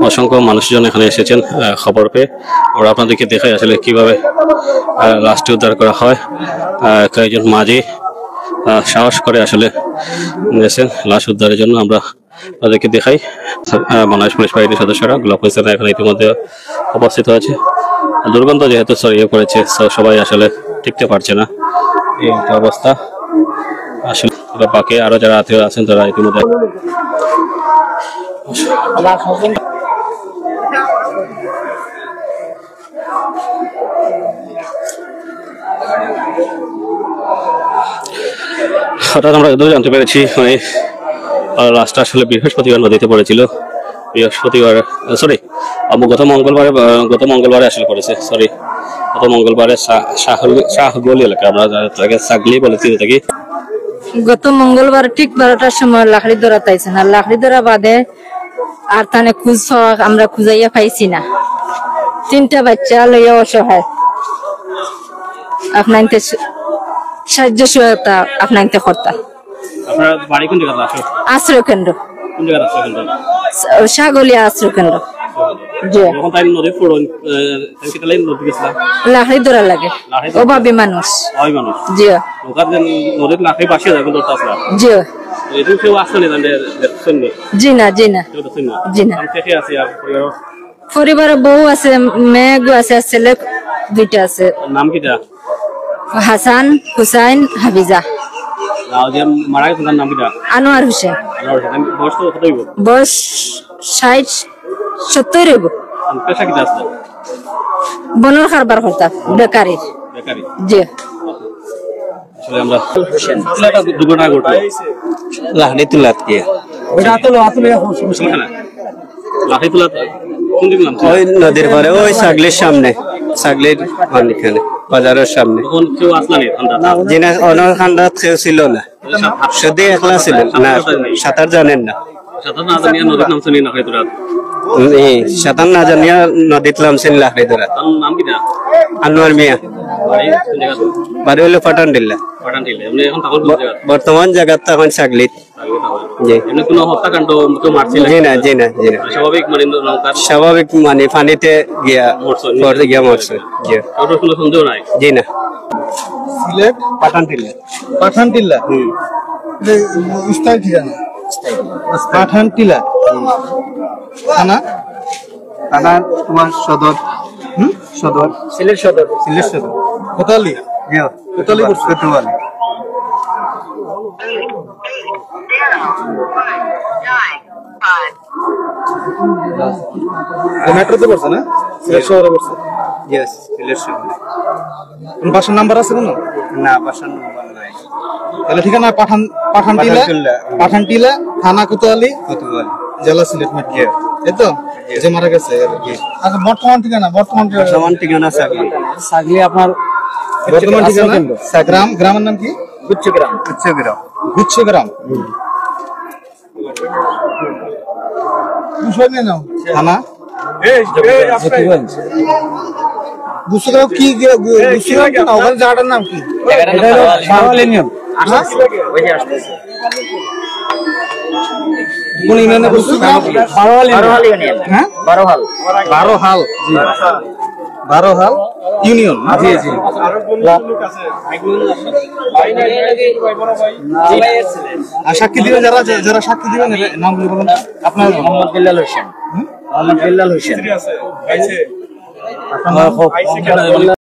অসংখ্য মানুষজন এখানে এসেছেন খবর পেয়ে। আমরা আপনাদেরকে দেখাই আসলে কিভাবে লাশটি উদ্ধার করা হয়। কয়েকজন মাঝি সাহস করে আসলে নিয়েছেন লাশ উদ্ধারের জন্য। আমরা তাদেরকে দেখাই। বাংলাদেশ পুলিশ বাহিনীর সদস্যরা গোলাপ হোসেন এখানে ইতিমধ্যে উপস্থিত হয়েছে। দুর্গন্ধ যেহেতু ছড়িয়ে পড়েছে, সবাই আসলে টিকতে পারছে না, এই অবস্থা। আসলে বাকি আরো যারা আত্মীয় আছেন তারা ইতিমধ্যে হঠাৎ আমরা জানতে পেরেছি মানে লাশটা আসলে বৃহস্পতিবার নদীতে পড়েছিল। গত মঙ্গলবারে আসলে পড়েছে। গত মঙ্গলবারে শাহগলি এলাকা, আমরা তাকে সাগলি বলে চিনি থাকি। গত মঙ্গলবার ঠিক 12টার সময় লাকড়ি ধরা পাইছে না। লাকড়ি ধরা বাদে আর তানে খুঁজ পাওয়া আমরা খুঁজাইয়া পাইছি না। 3টা বাচ্চা লইয়া অসহায়। আপনার সাহায্য সহায়তা আপনার করতা। আপনার বাড়ি কোন জায়গা? আশ্রয় কেন্দ্র। কোন জায়গা আশ্রয় কেন্দ্র? শাহগলিয়া আশ্রয় কেন্দ্র। জি। যখন তাই নদী পড়ন কি তাই নদী গেছলা? লাকড়ি ধরা লাগে। অভাবী মানুষ। ওই মানুষ। জি। ওখান নদীর লাকড়ি পাশে যায় কিন্তু তাছাড়া। জি। এদিকে কেউ আসলে দেখছেন না? জি না, জি না। জি না। কে আছে আর পরিবারে বউ আছে, মেয়ে আছে, ছেলে 2টা আছে। নাম কিটা? হাসান, হুসাইন, হাফিজা। মারা গেছে তার নাম কিটা? আনোয়ার হোসেন। বয়স তো কত হইব? বয়স 60-70 হইব। পেশা কিটা আছে? বনর কারবার করতা, বেকারি। বেকারি। জি। আসলে আমরা দুর্ঘটনা ঘটলো লাকড়ি তুলাত গিয়ে। ওইটা আতলে লাকড়ি তুলাত কোন দিন নাম? ওই নদীর পারে, ওই সাগলির সামনে, সাগলির মাঝখানে বাজারের সামনে। তখন কেউ আসলো না ঠান্ডা? যিনি অনর খান্ডাত কেউ ছিল না, শুধু একলা ছিলেন না, সাঁতার জানেন না। সাঁতার না জানিয়ে নদীর নাম শুনি লাকড়ি তুলাত? সাঁতার না জানিয়া নদীত নামছেন লাকড়ি ধরা। তার নাম কিটা? আনোয়ার মিয়া। বাড়ি কোন জায়গা? বাড়ি হলো পাঠানডিল্লা। পাঠানডিল্লা। এমনি এখন তখন কোন জায়গা? বর্তমান জায়গাত এখন সাগলিত। জি। এমনি কোনো হত্যাকাণ্ড কেউ মারছিল? জি না, জি না, জি না। স্বাভাবিক মানে নৌকার স্বাভাবিক মানে পানিতে গিয়া মরছে। জি। কারোর কোনো সন্দেহ নাই? জি না। সিলেট পাঠানডিল্লা। পাঠানটিলা স্থায়ী ঠিকানা পাঠানটিলা থানা থানা তোমার সদর। সদর সিলেট সদর সিলেট সদর কোতালি কোতালি কোতোয়ালি। মেট্রোতে পড়ছে না? সিলেট শহরে পড়ছে। ইয়েস, সিলেট শহর। বাসার নাম্বার আছে কোনো? না, বাসার নাম্বার নাই। তাহলে ঠিকানা পাঠানটিলা থানা কোতোয়ালি জেলা সিলেট মেট্রো। এই তো যে মারা গেছে। আচ্ছা, বর্তমান ঠিকানা সাগলি আপনার বর্তমান ঠিকানা গ্রামের নাম কি? গুচ্ছগ্রাম। থানা গুচ্ছগ্রাম কি? ওখানে জায়গাটার নাম কি? কোন ইউনিয়নে? বারোহাল ইউনিয়ন। জি জি। আর সাক্ষী দিবেন যারা সাক্ষী দিবেন নামগুলো বলুন। আপনার? মোহাম্মদ বিল্লাল হোসেন।